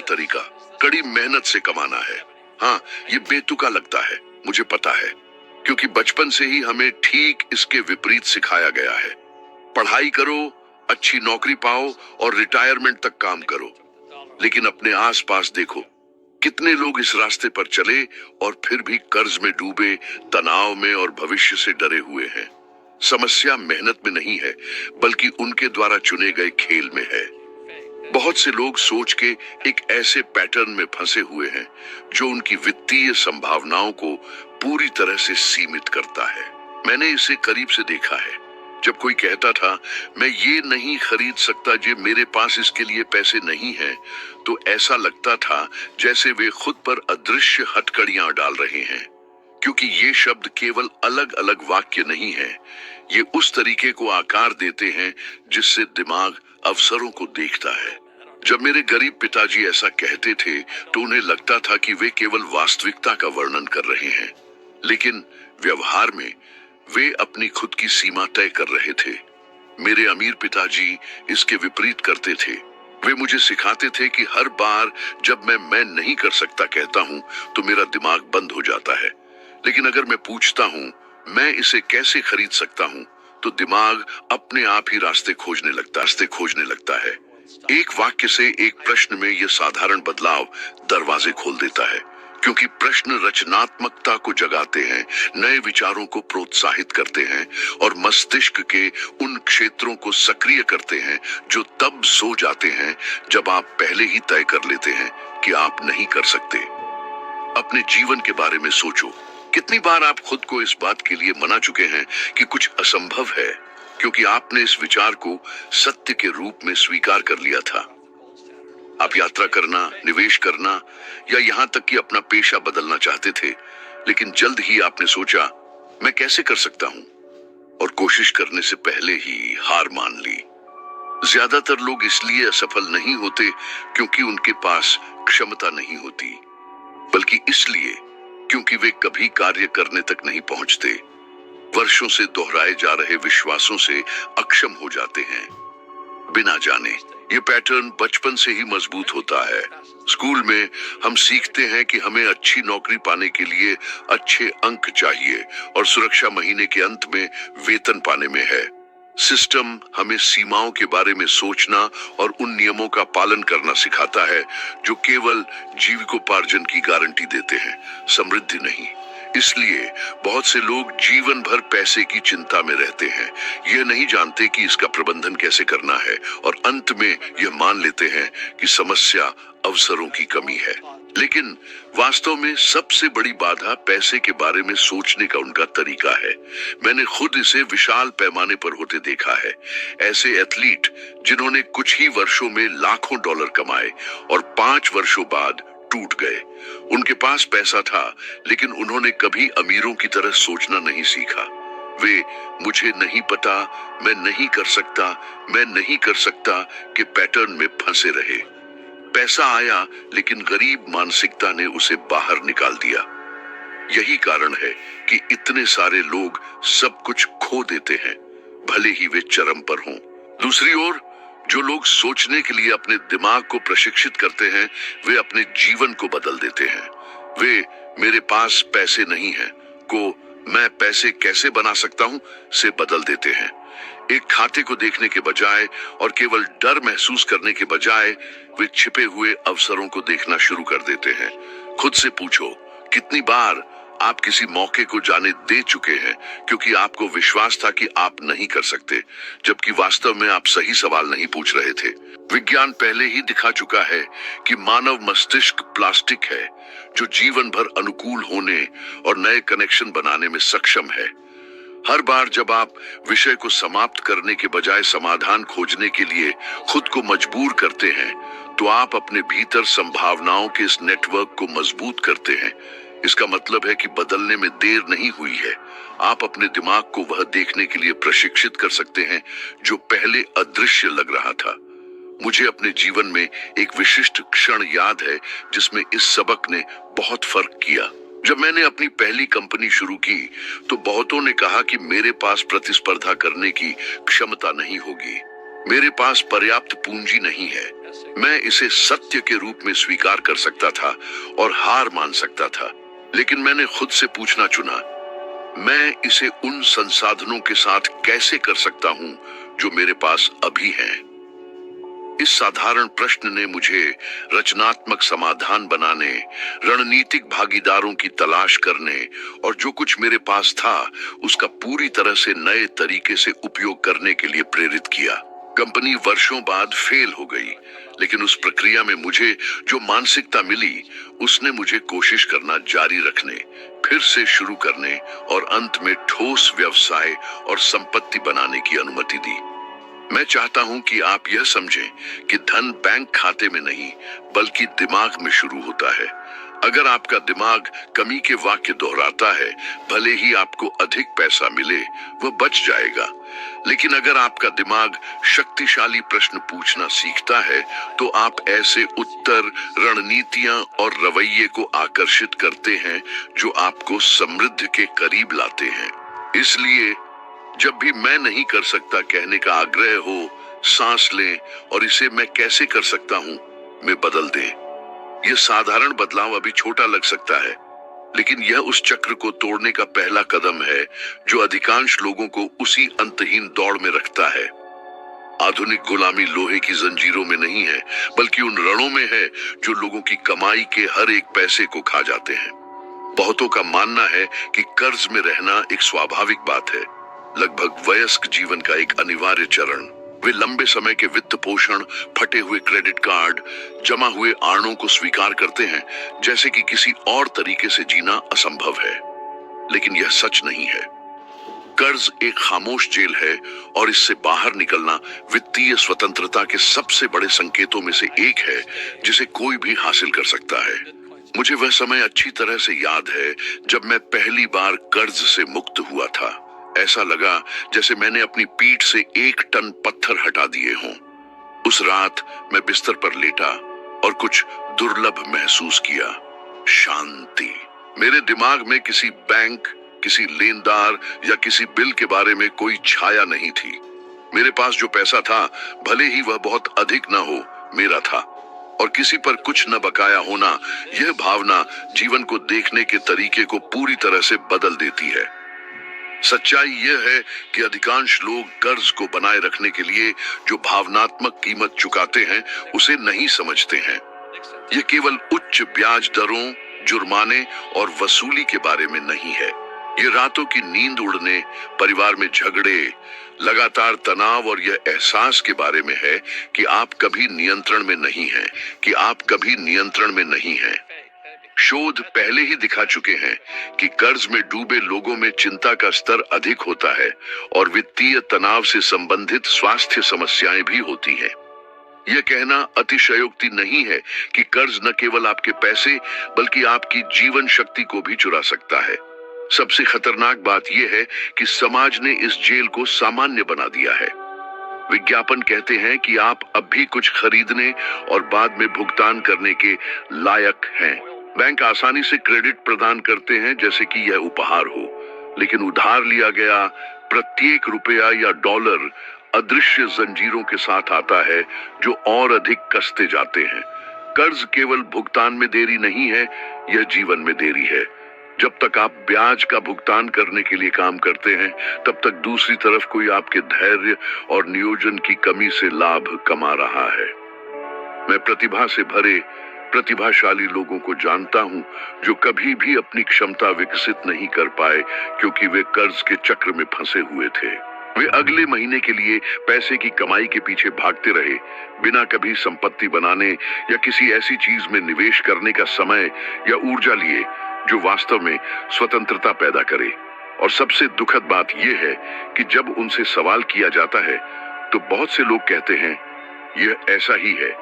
तरीका कड़ी मेहनत से कमाना है। हाँ, ये बेतुका लगता है, मुझे पता है, क्योंकि बचपन से ही हमें ठीक इसके विपरीत सिखाया गया है। पढ़ाई करो, अच्छी नौकरी पाओ और रिटायरमेंट तक काम करो। लेकिन अपने आसपास देखो, कितने लोग इस रास्ते पर चले और फिर भी कर्ज में डूबे, तनाव में और भविष्य से डरे हुए हैं। समस्या मेहनत में नहीं है, बल्कि उनके द्वारा चुने गए खेल में है। बहुत से लोग सोच के एक ऐसे पैटर्न में फंसे हुए हैं जो उनकी वित्तीय संभावनाओं को पूरी तरह से सीमित करता है। मैंने इसे करीब से देखा है। जब कोई कहता था मैं ये नहीं खरीद सकता जे मेरे पास इसके लिए पैसे नहीं हैं, तो ऐसा लगता था जैसे वे खुद पर अदृश्य हथकड़ियां डाल रहे हैं। क्योंकि ये शब्द केवल अलग अलग वाक्य नहीं है, ये उस तरीके को आकार देते हैं जिससे दिमाग अवसरों को देखता है। जब मेरे गरीब पिताजी ऐसा कहते थे तो उन्हें लगता था कि वे केवल वास्तविकता का वर्णन कर रहे हैं, लेकिन व्यवहार में वे अपनी खुद की सीमा तय कर रहे थे। मेरे अमीर पिताजी इसके विपरीत करते थे। वे मुझे सिखाते थे कि हर बार जब मैं नहीं कर सकता कहता हूँ तो मेरा दिमाग बंद हो जाता है, लेकिन अगर मैं पूछता हूँ मैं इसे कैसे खरीद सकता हूँ, तो दिमाग अपने आप ही रास्ते खोजने लगता है। एक वाक्य से एक प्रश्न में यह साधारण बदलाव दरवाजे खोल देता है, क्योंकि प्रश्न रचनात्मकता को जगाते हैं, नए विचारों को प्रोत्साहित करते हैं और मस्तिष्क के उन क्षेत्रों को सक्रिय करते हैं जो तब सो जाते हैं जब आप पहले ही तय कर लेते हैं कि आप नहीं कर सकते। अपने जीवन के बारे में सोचो, कितनी बार आप खुद को इस बात के लिए मना चुके हैं कि कुछ असंभव है, क्योंकि आपने इस विचार को सत्य के रूप में स्वीकार कर लिया था। आप यात्रा करना, निवेश करना या यहाँ तक कि अपना पेशा बदलना चाहते थे, लेकिन जल्द ही आपने सोचा मैं कैसे कर सकता हूँ, और कोशिश करने से पहले ही हार मान ली। ज्यादातर लोग इसलिए असफल नहीं होते क्योंकि उनके पास क्षमता नहीं होती, बल्कि इसलिए क्योंकि वे कभी कार्य करने तक नहीं पहुंचते। वर्षों से दोहराए जा रहे विश्वासों से अक्षम हो जाते हैं बिना जाने। ये पैटर्न बचपन से ही मजबूत होता है। स्कूल में हम सीखते हैं कि हमें अच्छी नौकरी पाने के लिए अच्छे अंक चाहिए और सुरक्षा महीने के अंत में वेतन पाने में है। सिस्टम हमें सीमाओं के बारे में सोचना और उन नियमों का पालन करना सिखाता है जो केवल जीविकोपार्जन की गारंटी देते हैं, समृद्धि नहीं। इसलिए बहुत से लोग जीवन भर पैसे की चिंता में रहते हैं, यह नहीं जानते कि इसका प्रबंधन कैसे करना है, और अंत में यह मान लेते हैं कि समस्या अवसरों की कमी है। लेकिन वास्तव में सबसे बड़ी बाधा पैसे के बारे में सोचने का उनका तरीका है। मैंने खुद इसे विशाल पैमाने पर होते देखा है। ऐसे एथलीट जिन्होंने कुछ ही वर्षों में लाखों डॉलर कमाए और 5 वर्षों बाद टूट गए। उनके पास पैसा था, लेकिन उन्होंने कभी अमीरों की तरह सोचना नहीं सीखा। वे मुझे नहीं पता, मैं नहीं कर सकता के पैटर्न में फंसे रहे। पैसा आया, लेकिन गरीब मानसिकता ने उसे बाहर निकाल दिया। यही कारण है कि इतने सारे लोग सब कुछ खो देते हैं, भले ही वे चरम पर हों। दूसरी ओर, जो लोग सोचने के लिए अपने दिमाग को प्रशिक्षित करते हैं, वे अपने जीवन को बदल देते हैं। वे मेरे पास पैसे नहीं हैं को मैं पैसे कैसे बना सकता हूं से बदल देते हैं। एक खाते को देखने के बजाय और केवल डर महसूस करने के बजाय वे छिपे हुए अवसरों को देखना शुरू कर देते हैं। खुद से पूछो, कितनी बार आप किसी मौके को जाने दे चुके हैं क्योंकि आपको विश्वास था कि आप नहीं कर सकते, जबकि वास्तव में आप सही सवाल नहीं पूछ रहे थे। विज्ञान पहले ही दिखा चुका है कि मानव मस्तिष्क प्लास्टिक है जो जीवन भर अनुकूल होने और नए कनेक्शन बनाने में सक्षम है। हर बार जब आप विषय को समाप्त करने के बजाय समाधान खोजने के लिए खुद को मजबूर करते हैं, तो आप अपने भीतर संभावनाओं के इस नेटवर्क को मजबूत करते हैं। इसका मतलब है कि बदलने में देर नहीं हुई है। आप अपने दिमाग को वह देखने के लिए प्रशिक्षित कर सकते हैं जो पहले अदृश्य लग रहा था। मुझे अपने जीवन में एक विशिष्ट क्षण याद है जिसमें इस सबक ने बहुत फर्क किया। जब मैंने अपनी पहली कंपनी शुरू की तो बहुतों ने कहा कि मेरे पास प्रतिस्पर्धा करने की क्षमता नहीं होगी। मेरे पास पर्याप्त पूंजी नहीं है। मैं इसे सत्य के रूप में स्वीकार कर सकता था और हार मान सकता था, लेकिन मैंने खुद से पूछना चुना, मैं इसे उन संसाधनों के साथ कैसे कर सकता हूं जो मेरे पास अभी हैं। इस साधारण प्रश्न ने मुझे रचनात्मक समाधान बनाने, रणनीतिक भागीदारों की तलाश करने और जो कुछ मेरे पास था उसका पूरी तरह से नए तरीके से उपयोग करने के लिए प्रेरित किया। कंपनी वर्षों बाद फेल हो गई, लेकिन उस प्रक्रिया में मुझे जो मानसिकता मिली उसने मुझे कोशिश करना जारी रखने, फिर से शुरू करने और अंत में ठोस व्यवसाय और संपत्ति बनाने की अनुमति दी। मैं चाहता हूं कि आप यह समझें कि धन बैंक खाते में नहीं बल्कि दिमाग में शुरू होता है। अगर आपका दिमाग कमी के वाक्य दोहराता है, भले ही आपको अधिक पैसा मिले, वह बच जाएगा। लेकिन अगर आपका दिमाग शक्तिशाली प्रश्न पूछना सीखता है, तो आप ऐसे उत्तर, रणनीतियां और रवैये को आकर्षित करते हैं जो आपको समृद्धि के करीब लाते हैं। इसलिए जब भी मैं नहीं कर सकता कहने का आग्रह हो, सांस लें और इसे मैं कैसे कर सकता हूं में बदल दें। यह साधारण बदलाव अभी छोटा लग सकता है, लेकिन यह उस चक्र को तोड़ने का पहला कदम है जो अधिकांश लोगों को उसी अंतहीन दौड़ में रखता है। आधुनिक गुलामी लोहे की जंजीरों में नहीं है, बल्कि उन रणों में है जो लोगों की कमाई के हर एक पैसे को खा जाते हैं। बहुतों का मानना है कि कर्ज में रहना एक स्वाभाविक बात है, लगभग वयस्क जीवन का एक अनिवार्य चरण। वे लंबे समय के वित्त पोषण, फटे हुए क्रेडिट कार्ड, जमा हुए आड़ों को स्वीकार करते हैं, जैसे कि किसी और तरीके से जीना असंभव है। लेकिन यह सच नहीं है। कर्ज एक खामोश जेल है और इससे बाहर निकलना वित्तीय स्वतंत्रता के सबसे बड़े संकेतों में से एक है जिसे कोई भी हासिल कर सकता है। मुझे वह समय अच्छी तरह से याद है जब मैं पहली बार कर्ज से मुक्त हुआ था। ऐसा लगा जैसे मैंने अपनी पीठ से 1 टन पत्थर हटा दिए हों। उस रात मैं बिस्तर पर लेटा और कुछ दुर्लभ महसूस किया, शांति। मेरे दिमाग में किसी बैंक, किसी लेनदार या किसी बिल के बारे में कोई छाया नहीं थी। मेरे पास जो पैसा था, भले ही वह बहुत अधिक न हो, मेरा था, और किसी पर कुछ न बकाया होना, यह भावना जीवन को देखने के तरीके को पूरी तरह से बदल देती है। सच्चाई यह है कि अधिकांश लोग कर्ज को बनाए रखने के लिए जो भावनात्मक कीमत चुकाते हैं उसे नहीं समझते हैं। यह केवल उच्च ब्याज दरों, जुर्माने और वसूली के बारे में नहीं है। ये रातों की नींद उड़ने, परिवार में झगड़े, लगातार तनाव और यह एहसास के बारे में है कि आप कभी नियंत्रण में नहीं हैं, कि आप कभी नियंत्रण में नहीं हैं। शोध पहले ही दिखा चुके हैं कि कर्ज में डूबे लोगों में चिंता का स्तर अधिक होता है और वित्तीय तनाव से संबंधित स्वास्थ्य समस्याएं भी होती हैं। यह कहना अतिशयोक्ति नहीं है कि कर्ज न केवल आपके पैसे बल्कि आपकी जीवन शक्ति को भी चुरा सकता है। सबसे खतरनाक बात यह है कि समाज ने इस जेल को सामान्य बना दिया है। विज्ञापन कहते हैं कि आप अब भी कुछ खरीदने और बाद में भुगतान करने के लायक हैं। बैंक आसानी से क्रेडिट प्रदान करते हैं जैसे कि यह उपहार हो, लेकिन उधार लिया गया प्रत्येक रुपया या डॉलर अदृश्य जंजीरों के साथ आता है जो और अधिक कसते जाते हैं। कर्ज केवल भुगतान में देरी नहीं है, यह जीवन में देरी है। जब तक आप ब्याज का भुगतान करने के लिए काम करते हैं, तब तक दूसरी तरफ कोई आपके धैर्य और नियोजन की कमी से लाभ कमा रहा है। मैं प्रतिभा से भरे प्रतिभाशाली लोगों को जानता हूं जो कभी भी अपनी क्षमता विकसित नहीं कर पाए क्योंकि वे कर्ज के चक्र में फंसे हुए थे। वे अगले महीने के लिए पैसे की कमाई के पीछे भागते रहे, बिना कभी संपत्ति बनाने या किसी ऐसी चीज में निवेश करने का समय या ऊर्जा लिए जो वास्तव में स्वतंत्रता पैदा करे। और सबसे दुखद बात यह है कि जब उनसे सवाल किया जाता है तो बहुत से लोग कहते हैं, यह ऐसा ही है,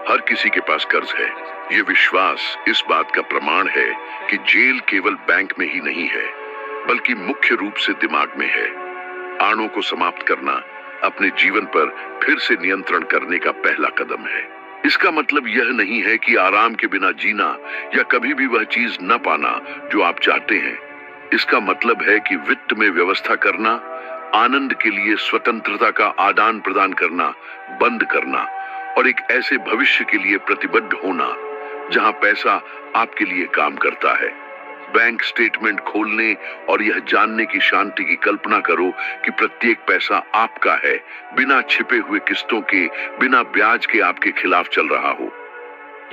हर किसी के पास कर्ज है। ये विश्वास इस बात का प्रमाण है कि जेल केवल बैंक में ही नहीं है, बल्कि मुख्य रूप से दिमाग में है। आणों को समाप्त करना अपने जीवन पर फिर से नियंत्रण करने का पहला कदम है। इसका मतलब यह नहीं है कि आराम के बिना जीना या कभी भी वह चीज न पाना जो आप चाहते हैं। इसका मतलब है कि वित्त में व्यवस्था करना, आनंद के लिए स्वतंत्रता का आदान प्रदान करना बंद करना और एक ऐसे भविष्य के लिए प्रतिबद्ध होना जहां पैसा आपके लिए काम करता है। बैंक स्टेटमेंट खोलने और यह जानने की शांति की कल्पना करो कि प्रत्येक पैसा आपका है, बिना छिपे हुए किस्तों के, बिना ब्याज के आपके खिलाफ चल रहा हो।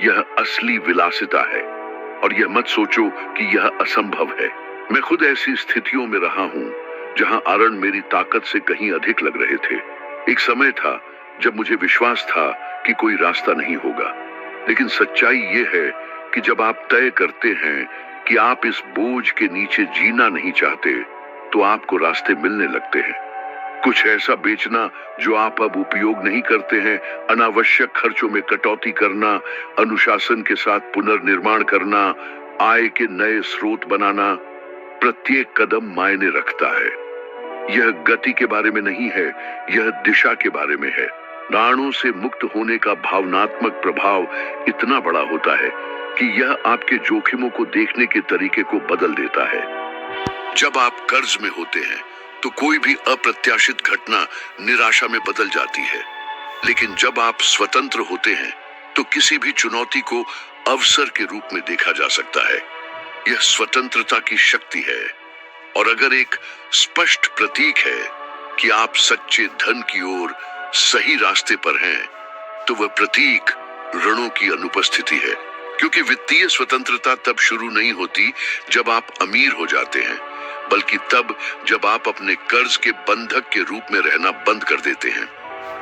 यह असली विलासिता है और यह मत सोचो कि यह असंभव है। मैं खुद ऐसी स्थितियों में रहा हूं जहां अरण मेरी ताकत से कहीं अधिक लग रहे थे। एक समय था जब मुझे विश्वास था कि कोई रास्ता नहीं होगा, लेकिन सच्चाई यह है कि जब आप तय करते हैं कि आप इस बोझ के नीचे जीना नहीं चाहते, तो आपको रास्ते मिलने लगते हैं। कुछ ऐसा बेचना जो आप अब उपयोग नहीं करते हैं, अनावश्यक खर्चों में कटौती करना, अनुशासन के साथ पुनर्निर्माण करना, आय के नए स्रोत बनाना, प्रत्येक कदम मायने रखता है। यह गति के बारे में नहीं है, यह दिशा के बारे में है। राणों से मुक्त होने का भावनात्मक प्रभाव इतना बड़ा होता है कि यह आपके जोखिमों को देखने के तरीके को बदल देता है। जब आप कर्ज में होते हैं तो कोई भी अप्रत्याशित घटना निराशा में बदल जाती है, लेकिन जब आप स्वतंत्र होते हैं तो किसी भी चुनौती को अवसर के रूप में देखा जा सकता है। यह स्वतंत्रता की शक्ति है, और अगर एक स्पष्ट प्रतीक है कि आप सच्चे धन की ओर सही रास्ते पर हैं, तो वह प्रतीक ऋणों की अनुपस्थिति है। क्योंकि वित्तीय स्वतंत्रता तब शुरू नहीं होती जब आप अमीर हो जाते हैं, बल्कि तब जब आप अपने कर्ज के बंधक के रूप में रहना बंद कर देते हैं।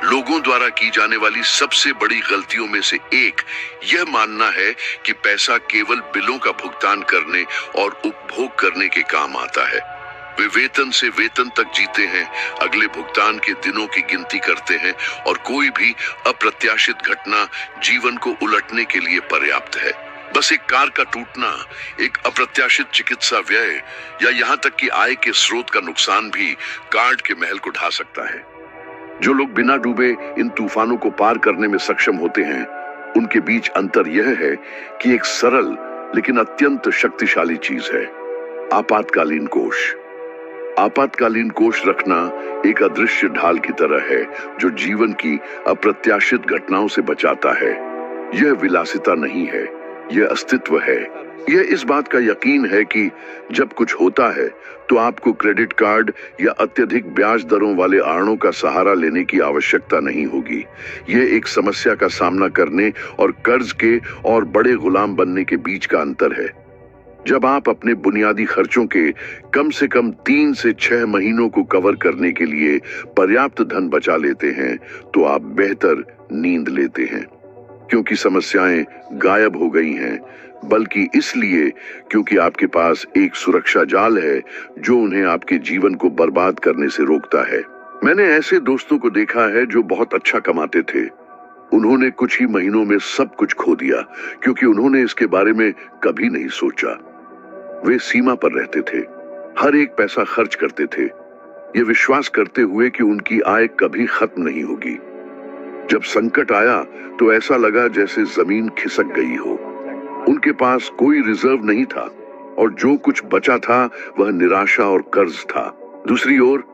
लोगों द्वारा की जाने वाली सबसे बड़ी गलतियों में से एक यह मानना है कि पैसा केवल बिलों का भुगतान करने और उपभोग करने के काम आता है। वे वेतन से वेतन तक जीते हैं, अगले भुगतान के दिनों की गिनती करते हैं, और कोई भी अप्रत्याशित घटना जीवन को उलटने के लिए पर्याप्त है। बस एक कार का टूटना, एक अप्रत्याशित चिकित्सा व्यय, या यहाँ तक कि आय के स्रोत का नुकसान भी कार्ड के महल को ढा सकता है। जो लोग बिना डूबे इन तूफानों को पार करने में सक्षम होते हैं, उनके बीच अंतर यह है कि एक सरल लेकिन अत्यंत शक्तिशाली चीज है आपातकालीन कोष। आपातकालीन कोष रखना एक अदृश्य ढाल की तरह है जो जीवन की अप्रत्याशित घटनाओं से बचाता है। यह विलासिता नहीं है, यह अस्तित्व है। यह इस बात का यकीन है कि जब कुछ होता है तो आपको क्रेडिट कार्ड या अत्यधिक ब्याज दरों वाले आड़ों का सहारा लेने की आवश्यकता नहीं होगी। यह एक समस्या का सामना करने और कर्ज के और बड़े गुलाम बनने के बीच का अंतर है। जब आप अपने बुनियादी खर्चों के कम से कम 3 से 6 महीनों को कवर करने के लिए पर्याप्त धन बचा लेते हैं, तो आप बेहतर नींद लेते हैं, क्योंकि समस्याएं गायब हो गई हैं, बल्कि इसलिए क्योंकि आपके पास एक सुरक्षा जाल है जो उन्हें आपके जीवन को बर्बाद करने से रोकता है। मैंने ऐसे दोस्तों को देखा है जो बहुत अच्छा कमाते थे। उन्होंने कुछ ही महीनों में सब कुछ खो दिया क्योंकि उन्होंने इसके बारे में कभी नहीं सोचा। वे सीमा पर रहते थे, हर एक पैसा खर्च करते थे, ये विश्वास करते हुए कि उनकी आय कभी खत्म नहीं होगी। जब संकट आया तो ऐसा लगा जैसे जमीन खिसक गई हो। उनके पास कोई रिजर्व नहीं था और जो कुछ बचा था वह निराशा और कर्ज था। दूसरी ओर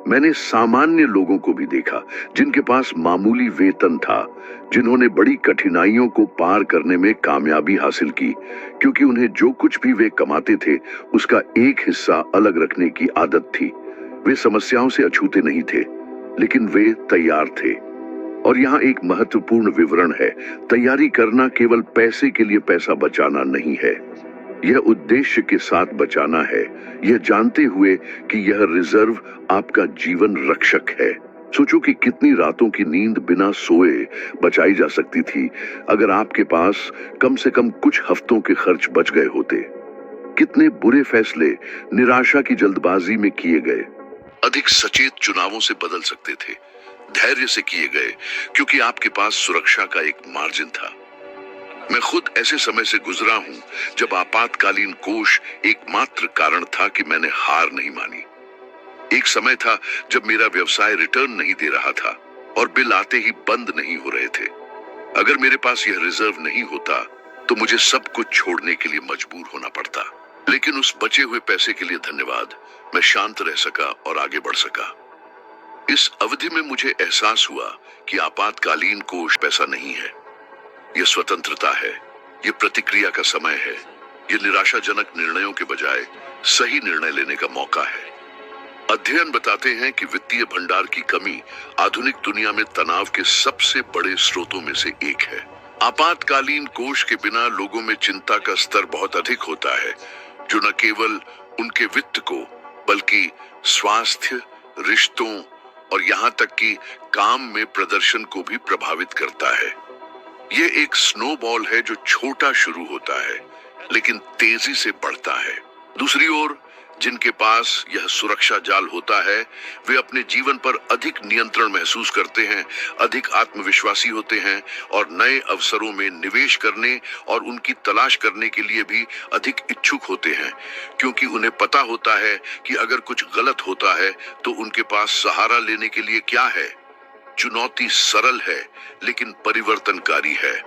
मैंने सामान्य लोगों को भी देखा जिनके पास मामूली वेतन था, जिन्होंने बड़ी कठिनाइयों को पार करने में कामयाबी हासिल की, क्योंकि उन्हें जो कुछ भी वे कमाते थे उसका एक हिस्सा अलग रखने की आदत थी। वे समस्याओं से अछूते नहीं थे, लेकिन वे तैयार थे। और यहाँ एक महत्वपूर्ण विवरण है, तैयारी करना केवल पैसे के लिए पैसा बचाना नहीं है, यह उद्देश्य के साथ बचाना है, यह जानते हुए कि यह रिजर्व आपका जीवन रक्षक है। सोचो कि कितनी रातों की नींद बिना सोए बचाई जा सकती थी अगर आपके पास कम से कम कुछ हफ्तों के खर्च बच गए होते। कितने बुरे फैसले निराशा की जल्दबाजी में किए गए, अधिक सचेत चुनावों से बदल सकते थे, धैर्य से किए गए क्योंकि आपके पास सुरक्षा का एक मार्जिन था। मैं खुद ऐसे समय से गुजरा हूं जब आपातकालीन कोष एकमात्र कारण था कि मैंने हार नहीं मानी। एक समय था जब मेरा व्यवसाय रिटर्न नहीं दे रहा था और बिल आते ही बंद नहीं हो रहे थे। अगर मेरे पास यह रिजर्व नहीं होता तो मुझे सब कुछ छोड़ने के लिए मजबूर होना पड़ता, लेकिन उस बचे हुए पैसे के लिए धन्यवाद, मैं शांत रह सका और आगे बढ़ सका। इस अवधि में मुझे एहसास हुआ कि आपातकालीन कोष पैसा नहीं है, यह स्वतंत्रता है, यह प्रतिक्रिया का समय है, यह निराशाजनक निर्णयों के बजाय सही निर्णय लेने का मौका है। अध्ययन बताते हैं कि वित्तीय भंडार की कमी आधुनिक दुनिया में तनाव के सबसे बड़े स्रोतों में से एक है। आपातकालीन कोष के बिना लोगों में चिंता का स्तर बहुत अधिक होता है, जो न केवल उनके वित्त को बल्कि स्वास्थ्य, रिश्तों और यहाँ तक कि काम में प्रदर्शन को भी प्रभावित करता है। यह एक स्नोबॉल है जो छोटा शुरू होता है लेकिन तेजी से बढ़ता है। दूसरी ओर जिनके पास यह सुरक्षा जाल होता है, वे अपने जीवन पर अधिक नियंत्रण महसूस करते हैं, अधिक आत्मविश्वासी होते हैं और नए अवसरों में निवेश करने और उनकी तलाश करने के लिए भी अधिक इच्छुक होते हैं, क्योंकि उन्हें पता होता है कि अगर कुछ गलत होता है तो उनके पास सहारा लेने के लिए क्या है। चुनौती सरल है लेकिन परिवर्तनकारी है।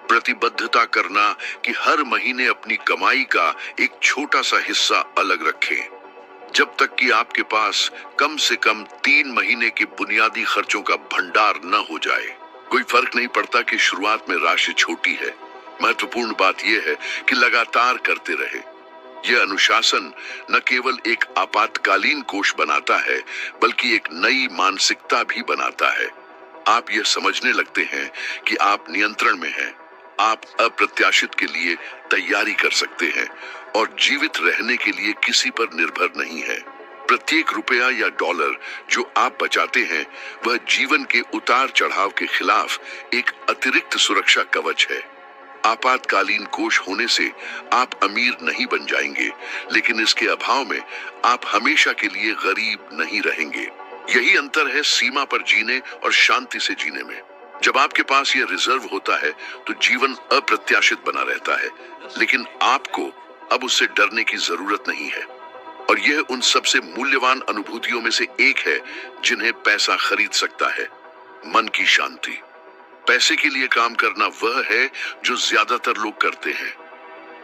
प्रतिबद्धता करना कि हर महीने अपनी कमाई का एक छोटा सा हिस्सा अलग रखें, जब तक कि आपके पास कम से कम 3 महीने के बुनियादी खर्चों का भंडार न हो जाए। कोई फर्क नहीं पड़ता कि शुरुआत में राशि छोटी है, महत्वपूर्ण बात यह है कि लगातार करते रहे। यह अनुशासन न केवल एक आपातकालीन कोष बनाता है बल्कि एक नई मानसिकता भी बनाता है। आप यह समझने लगते हैं कि आप नियंत्रण में हैं, आप अप्रत्याशित के लिए तैयारी कर सकते हैं और जीवित रहने के लिए किसी पर निर्भर नहीं है। प्रत्येक रुपया या डॉलर जो आप बचाते हैं वह जीवन के उतार चढ़ाव के खिलाफ एक अतिरिक्त सुरक्षा कवच है। आपातकालीन कोष होने से आप अमीर नहीं बन जाएंगे, लेकिन इसके अभाव में आप हमेशा के लिए गरीब नहीं रहेंगे। यही अंतर है सीमा पर जीने और शांति से जीने में। जब आपके पास यह रिजर्व होता है तो जीवन अप्रत्याशित बना रहता है, लेकिन आपको अब उससे डरने की जरूरत नहीं है। और यह उन सबसे मूल्यवान अनुभूतियों में से एक है जिन्हें पैसा खरीद सकता है, मन की शांति। पैसे के लिए काम करना वह है जो ज्यादातर लोग करते हैं।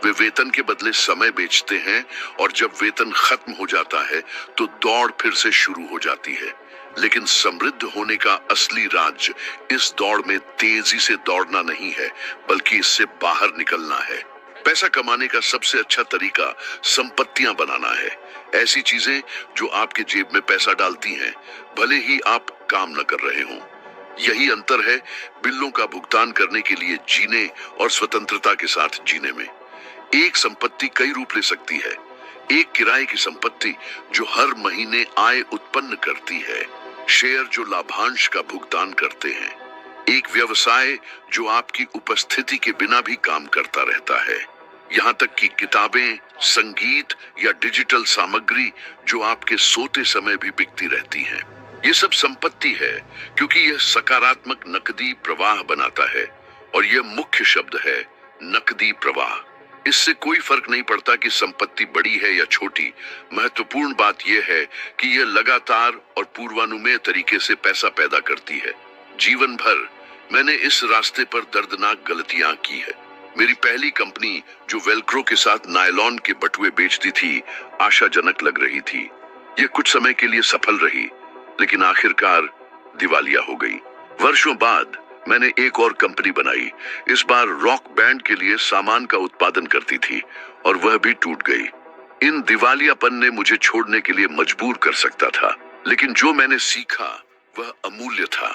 वे वेतन के बदले समय बेचते हैं और जब वेतन खत्म हो जाता है तो दौड़ फिर से शुरू हो जाती है। लेकिन समृद्ध होने का असली राज इस दौड़ में तेजी से दौड़ना नहीं है, बल्कि इससे बाहर निकलना है। पैसा कमाने का सबसे अच्छा तरीका संपत्तियां बनाना है, ऐसी चीजें जो आपके जेब में पैसा डालती हैं, भले ही आप काम न कर रहे हों। यही अंतर है बिलों का भुगतान करने के लिए जीने और स्वतंत्रता के साथ जीने में। एक संपत्ति कई रूप ले सकती है। एक किराए की संपत्ति जो हर महीने आय उत्पन्न करती है, शेयर जो लाभांश का भुगतान करते हैं, एक व्यवसाय जो आपकी उपस्थिति के बिना भी काम करता रहता है, यहाँ तक कि किताबें, संगीत या डिजिटल सामग्री जो आपके सोते समय भी बिकती रहती हैं। ये सब संपत्ति है क्योंकि यह सकारात्मक नकदी प्रवाह बनाता है, और यह मुख्य शब्द है, नकदी प्रवाह। इससे कोई फर्क नहीं पड़ता कि संपत्ति बड़ी है या छोटी। महत्वपूर्ण बात यह है कि यह लगातार और पूर्वानुमेय तरीके से पैसा पैदा करती है। जीवन भर मैंने इस रास्ते पर दर्दनाक गलतियां की है। मेरी पहली कंपनी जो वेलक्रो के साथ नायलॉन के बटुए बेचती थी, आशाजनक लग रही थी। यह कुछ समय के लिए सफल रही, लेकिन आखिरकार दिवालिया हो गई। वर्षों बाद मैंने एक और कंपनी बनाई। इस बार रॉक बैंड के लिए सामान का उत्पादन करती थी, और वह भी टूट गई। इन दिवालियापन ने मुझे छोड़ने के लिए मजबूर कर सकता था, लेकिन जो मैंने सीखा वह अमूल्य था।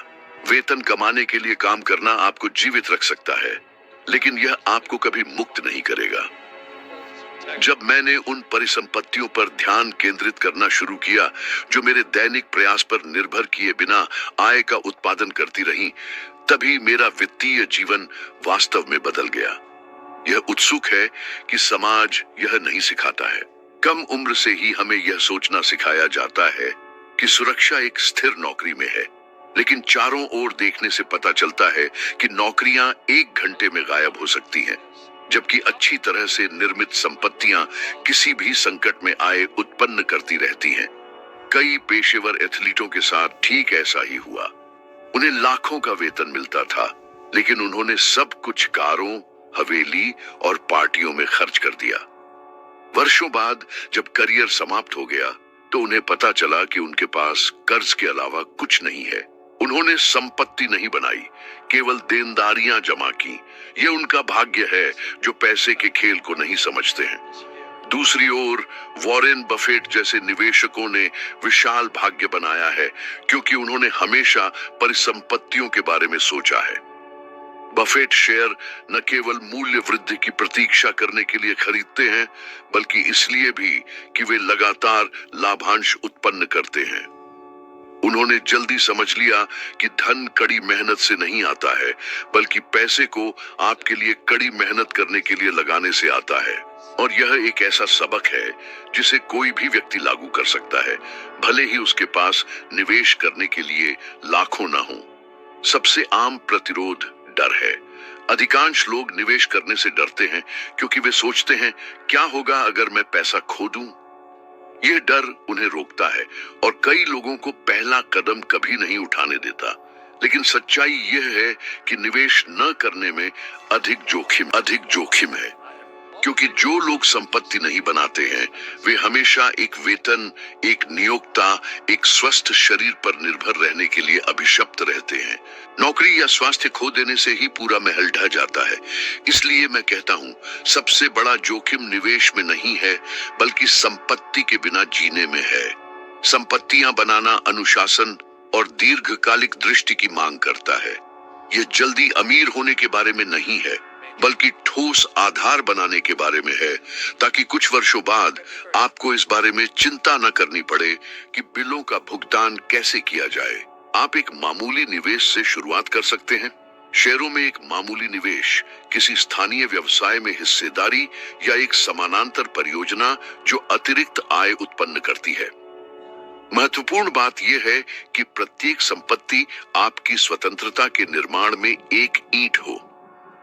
वेतन कमाने के लिए काम करना आपको जीवित रख सकता है, लेकिन यह आपको कभी मुक्त नहीं करेगा। जब मैंने उन परिसंपत्तियों पर ध्यान केंद्रित करना शुरू किया जो मेरे दैनिक प्रयास पर निर्भर किए बिना आय का उत्पादन करती रहीं, तभी मेरा वित्तीय जीवन वास्तव में बदल गया। यह उत्सुक है कि समाज यह नहीं सिखाता है। कम उम्र से ही हमें यह सोचना सिखाया जाता है कि सुरक्षा एक स्थिर नौकरी में है, लेकिन चारों ओर देखने से पता चलता है कि नौकरियां 1 घंटे में गायब हो सकती हैं, जबकि अच्छी तरह से निर्मित संपत्तियां किसी भी संकट में आय उत्पन्न करती रहती हैं। कई पेशेवर एथलीटों के साथ ठीक ऐसा ही हुआ। उन्हें लाखों का वेतन मिलता था, लेकिन उन्होंने सब कुछ कारों, हवेली और पार्टियों में खर्च कर दिया। वर्षों बाद जब करियर समाप्त हो गया, तो उन्हें पता चला कि उनके पास कर्ज के अलावा कुछ नहीं है। उन्होंने संपत्ति नहीं बनाई, केवल देनदारियां जमा की। ये उनका भाग्य है जो पैसे के खेल को नहीं समझते हैं। दूसरी ओर वॉरेन बफेट जैसे निवेशकों ने विशाल भाग्य बनाया है, क्योंकि उन्होंने हमेशा परिसंपत्तियों के बारे में सोचा है। बफेट शेयर न केवल मूल्य वृद्धि की प्रतीक्षा करने के लिए खरीदते हैं, बल्कि इसलिए भी कि वे लगातार लाभांश उत्पन्न करते हैं। उन्होंने जल्दी समझ लिया कि धन कड़ी मेहनत से नहीं आता है, बल्कि पैसे को आपके लिए कड़ी मेहनत करने के लिए लगाने से आता है। और यह एक ऐसा सबक है जिसे कोई भी व्यक्ति लागू कर सकता है, भले ही उसके पास निवेश करने के लिए लाखों ना हो। सबसे आम प्रतिरोध डर है। अधिकांश लोग निवेश करने से डरते हैं क्योंकि वे सोचते हैं, क्या होगा अगर मैं पैसा खो दूं? यह डर उन्हें रोकता है और कई लोगों को पहला कदम कभी नहीं उठाने देता। लेकिन सच्चाई यह है कि निवेश न करने में अधिक जोखिम है, क्योंकि जो लोग संपत्ति नहीं बनाते हैं वे हमेशा एक वेतन, एक नियोक्ता, एक स्वस्थ शरीर पर निर्भर रहने के लिए अभिशप्त रहते हैं। नौकरी या स्वास्थ्य खो देने से ही पूरा महल ढह जाता है। इसलिए मैं कहता हूँ, सबसे बड़ा जोखिम निवेश में नहीं है, बल्कि संपत्ति के बिना जीने में है। संपत्तियां बनाना अनुशासन और दीर्घकालिक दृष्टि की मांग करता है। यह जल्दी अमीर होने के बारे में नहीं है, बल्कि ठोस आधार बनाने के बारे में है, ताकि कुछ वर्षों बाद आपको इस बारे में चिंता न करनी पड़े कि बिलों का भुगतान कैसे किया जाए। आप एक मामूली निवेश से शुरुआत कर सकते हैं। शेयरों में एक मामूली निवेश, किसी स्थानीय व्यवसाय में हिस्सेदारी या एक समानांतर परियोजना जो अतिरिक्त आय उत्पन्न करती है। महत्वपूर्ण बात यह है कि प्रत्येक संपत्ति आपकी स्वतंत्रता के निर्माण में एक ईंट हो।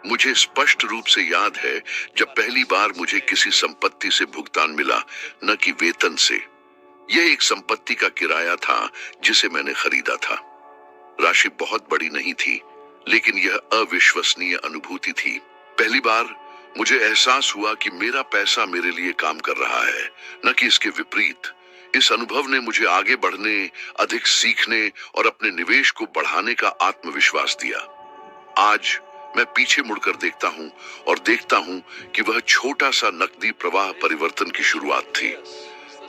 मुझे स्पष्ट रूप से याद है जब पहली बार मुझे किसी संपत्ति से भुगतान मिला, न कि वेतन से। यह एक संपत्ति का किराया था जिसे मैंने खरीदा था। राशि बहुत बड़ी नहीं थी, लेकिन यह अविश्वसनीय अनुभूति थी। पहली बार मुझे एहसास हुआ कि मेरा पैसा मेरे लिए काम कर रहा है, न कि इसके विपरीत। इस अनुभव ने मुझे आगे बढ़ने, अधिक सीखने और अपने निवेश को बढ़ाने का आत्मविश्वास दिया। आज मैं पीछे मुड़कर देखता हूं और देखता हूं कि वह छोटा सा नकदी प्रवाह परिवर्तन की शुरुआत थी।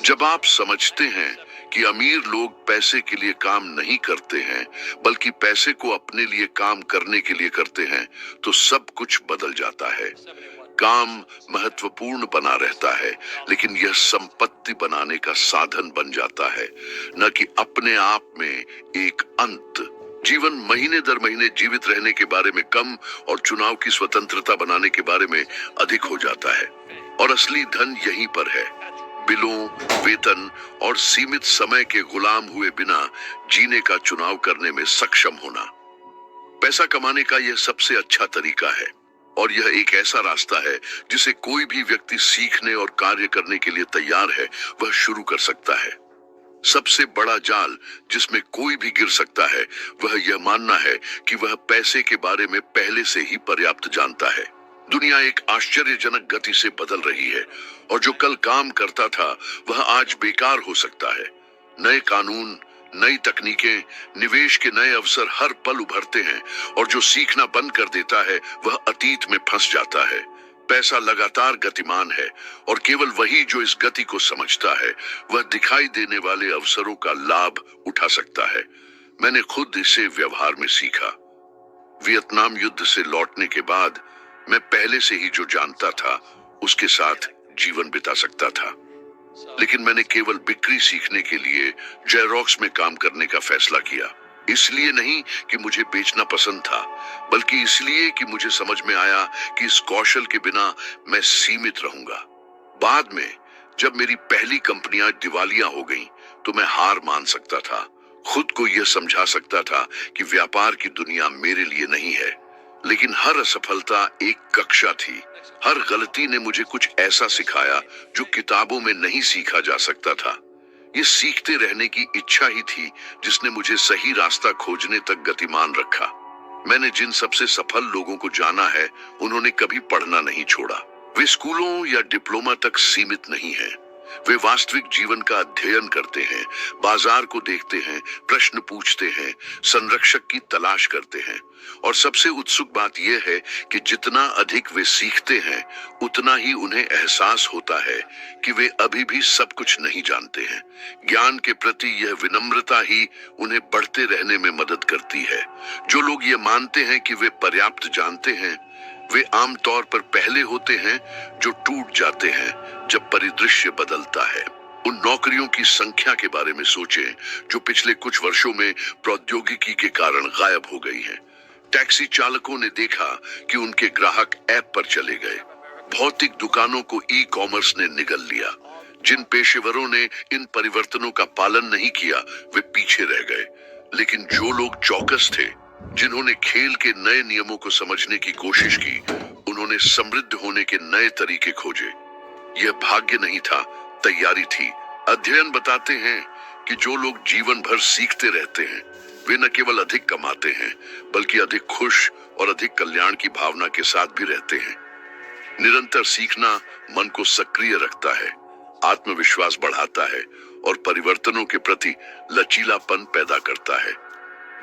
जब आप समझते हैं कि अमीर लोग पैसे के लिए काम नहीं करते हैं, बल्कि पैसे को अपने लिए काम करने के लिए करते हैं, तो सब कुछ बदल जाता है। काम महत्वपूर्ण बना रहता है, लेकिन यह संपत्ति बनाने का साधन बन जाता है, न कि अपने आप में एक अंत। जीवन महीने दर महीने जीवित रहने के बारे में कम और चुनाव की स्वतंत्रता बनाने के बारे में अधिक हो जाता है। और असली धन यहीं पर है, बिलों, वेतन और सीमित समय के गुलाम हुए बिना जीने का चुनाव करने में सक्षम होना। पैसा कमाने का यह सबसे अच्छा तरीका है, और यह एक ऐसा रास्ता है जिसे कोई भी व्यक्ति सीखने और कार्य करने के लिए तैयार है, वह शुरू कर सकता है। सबसे बड़ा जाल जिसमें कोई भी गिर सकता है, वह यह मानना है कि वह पैसे के बारे में पहले से ही पर्याप्त जानता है। दुनिया एक आश्चर्यजनक गति से बदल रही है, और जो कल काम करता था वह आज बेकार हो सकता है। नए कानून, नई तकनीकें, निवेश के नए अवसर हर पल उभरते हैं, और जो सीखना बंद कर देता है वह अतीत में फंस जाता है। पैसा लगातार गतिमान है, और केवल वही जो इस गति को समझता है वह दिखाई देने वाले अवसरों का लाभ उठा सकता है। मैंने खुद इसे व्यवहार में सीखा। वियतनाम युद्ध से लौटने के बाद मैं पहले से ही जो जानता था उसके साथ जीवन बिता सकता था, लेकिन मैंने केवल बिक्री सीखने के लिए जेरोक्स में काम करने का फैसला किया। इसलिए नहीं कि मुझे बेचना पसंद था, बल्कि इसलिए कि मुझे समझ में आया कि इस कौशल के बिना मैं सीमित रहूंगा। बाद में जब मेरी पहली कंपनियां दिवालिया हो गईं, तो मैं हार मान सकता था। खुद को यह समझा सकता था कि व्यापार की दुनिया मेरे लिए नहीं है। लेकिन हर असफलता एक कक्षा थी। हर गलती ने मुझे कुछ ऐसा सिखाया जो किताबों में नहीं सीखा जा सकता था। ये सीखते रहने की इच्छा ही थी जिसने मुझे सही रास्ता खोजने तक गतिमान रखा। मैंने जिन सबसे सफल लोगों को जाना है, उन्होंने कभी पढ़ना नहीं छोड़ा। वे स्कूलों या डिप्लोमा तक सीमित नहीं हैं, वे वास्तविक जीवन का अध्ययन करते हैं, बाजार को देखते हैं, प्रश्न पूछते हैं, संरक्षक की तलाश करते हैं। और सबसे उत्सुक बात यह है कि जितना अधिक वे सीखते हैं, उतना ही उन्हें एहसास होता है कि वे अभी भी सब कुछ नहीं जानते हैं। ज्ञान के प्रति यह विनम्रता ही उन्हें बढ़ते रहने में मदद करती है। जो लोग ये मानते हैं कि वे पर्याप्त जानते हैं, वे आमतौर पर पहले होते हैं जो टूट जाते हैं जब परिदृश्य बदलता है। उन नौकरियों की संख्या के बारे में सोचें जो पिछले कुछ वर्षों में प्रौद्योगिकी के कारण गायब हो गई हैं। टैक्सी चालकों ने देखा कि उनके ग्राहक ऐप पर चले गए। भौतिक दुकानों को ई कॉमर्स ने निगल लिया। जिन पेशेवरों ने इन परिवर्तनों का पालन नहीं किया, वे पीछे रह गए। लेकिन जो लोग चौकस थे, जिन्होंने खेल के नए नियमों को समझने की कोशिश की, उन्होंने समृद्ध होने के नए तरीके खोजे। यह भाग्य नहीं था, तैयारी थी। अध्ययन बताते हैं कि जो लोग जीवन भर सीखते रहते हैं, वे न केवल अधिक कमाते हैं, बल्कि अधिक खुश और अधिक कल्याण की भावना के साथ भी रहते हैं। निरंतर सीखना मन को सक्रिय रखता है, आत्मविश्वास बढ़ाता है और परिवर्तनों के प्रति लचीलापन पैदा करता है।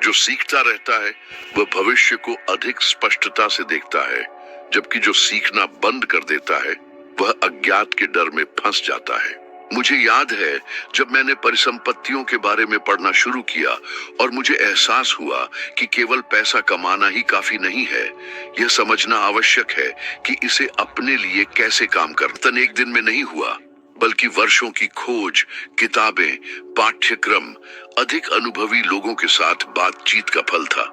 जो सीखता रहता है वह भविष्य को अधिक स्पष्टता से देखता है, जबकि जो सीखना बंद कर देता है वह अज्ञात के डर में फंस जाता है। मुझे याद है जब मैंने परिसंपत्तियों के बारे में पढ़ना शुरू किया और मुझे एहसास हुआ कि केवल पैसा कमाना ही काफी नहीं है, यह समझना आवश्यक है कि इसे अपने लिए कैसे काम करना एक दिन में नहीं हुआ, बल्कि वर्षों की खोज, किताबें, पाठ्यक्रम, अधिक अनुभवी लोगों के साथ बातचीत का फल था।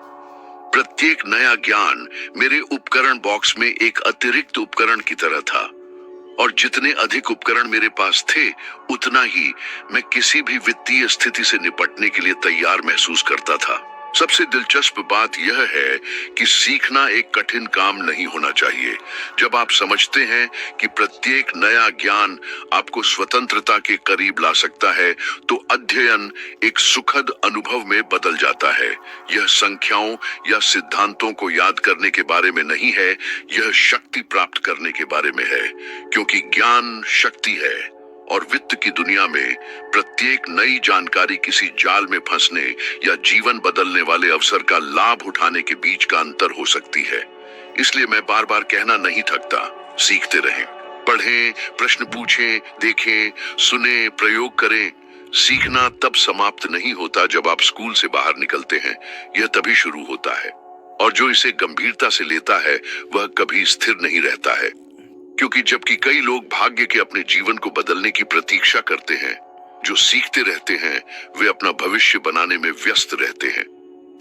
प्रत्येक नया ज्ञान मेरे उपकरण बॉक्स में एक अतिरिक्त उपकरण की तरह था, और जितने अधिक उपकरण मेरे पास थे, उतना ही मैं किसी भी वित्तीय स्थिति से निपटने के लिए तैयार महसूस करता था। सबसे दिलचस्प बात यह है कि सीखना एक कठिन काम नहीं होना चाहिए। जब आप समझते हैं कि प्रत्येक नया ज्ञान आपको स्वतंत्रता के करीब ला सकता है, तो अध्ययन एक सुखद अनुभव में बदल जाता है। यह संख्याओं या सिद्धांतों को याद करने के बारे में नहीं है, यह शक्ति प्राप्त करने के बारे में है, क्योंकि ज्ञान शक्ति है और वित्त की दुनिया में प्रत्येक नई जानकारी किसी जाल में फंसने या जीवन बदलने वाले अवसर का लाभ उठाने के बीच का अंतर हो सकती है। इसलिए मैं बार बार कहना नहीं थकता, सीखते रहें, पढ़ें, प्रश्न पूछें, देखें, सुने, प्रयोग करें। सीखना तब समाप्त नहीं होता जब आप स्कूल से बाहर निकलते हैं, यह तभी शुरू होता है। और जो इसे गंभीरता से लेता है वह कभी स्थिर नहीं रहता है, क्योंकि जबकि कई लोग भाग्य के अपने जीवन को बदलने की प्रतीक्षा करते हैं, जो सीखते रहते हैं वे अपना भविष्य बनाने में व्यस्त रहते हैं।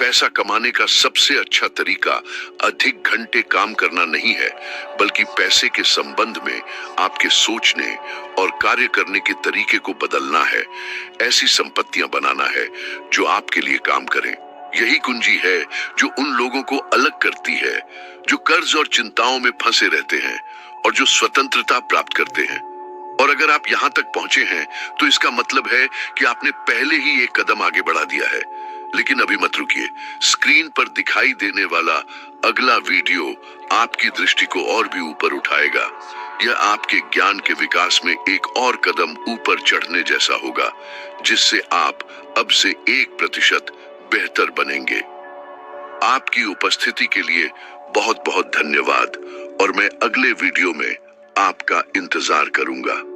पैसा कमाने का सबसे अच्छा तरीका अधिक घंटे काम करना नहीं है, बल्कि पैसे के संबंध में आपके सोचने और कार्य करने के तरीके को बदलना है। ऐसी संपत्तियां बनाना है जो आपके लिए काम करें। यही कुंजी है जो उन लोगों को अलग करती है जो कर्ज और चिंताओं में फंसे रहते हैं और जो स्वतंत्रता प्राप्त करते हैं। और अगर आप यहाँ तक पहुंचे हैं तो इसका मतलब है कि आपने पहले ही एक कदम आगे बढ़ा दिया है। लेकिन अभी मत रुकिए, स्क्रीन पर दिखाई देने वाला अगला वीडियो आपकी दृष्टि को और भी ऊपर उठाएगा। यह आपके ज्ञान के विकास में एक और कदम ऊपर चढ़ने जैसा होगा, जिससे आप अब से 1% बेहतर बनेंगे। आपकी उपस्थिति के लिए बहुत बहुत धन्यवाद और मैं अगले वीडियो में आपका इंतजार करूंगा।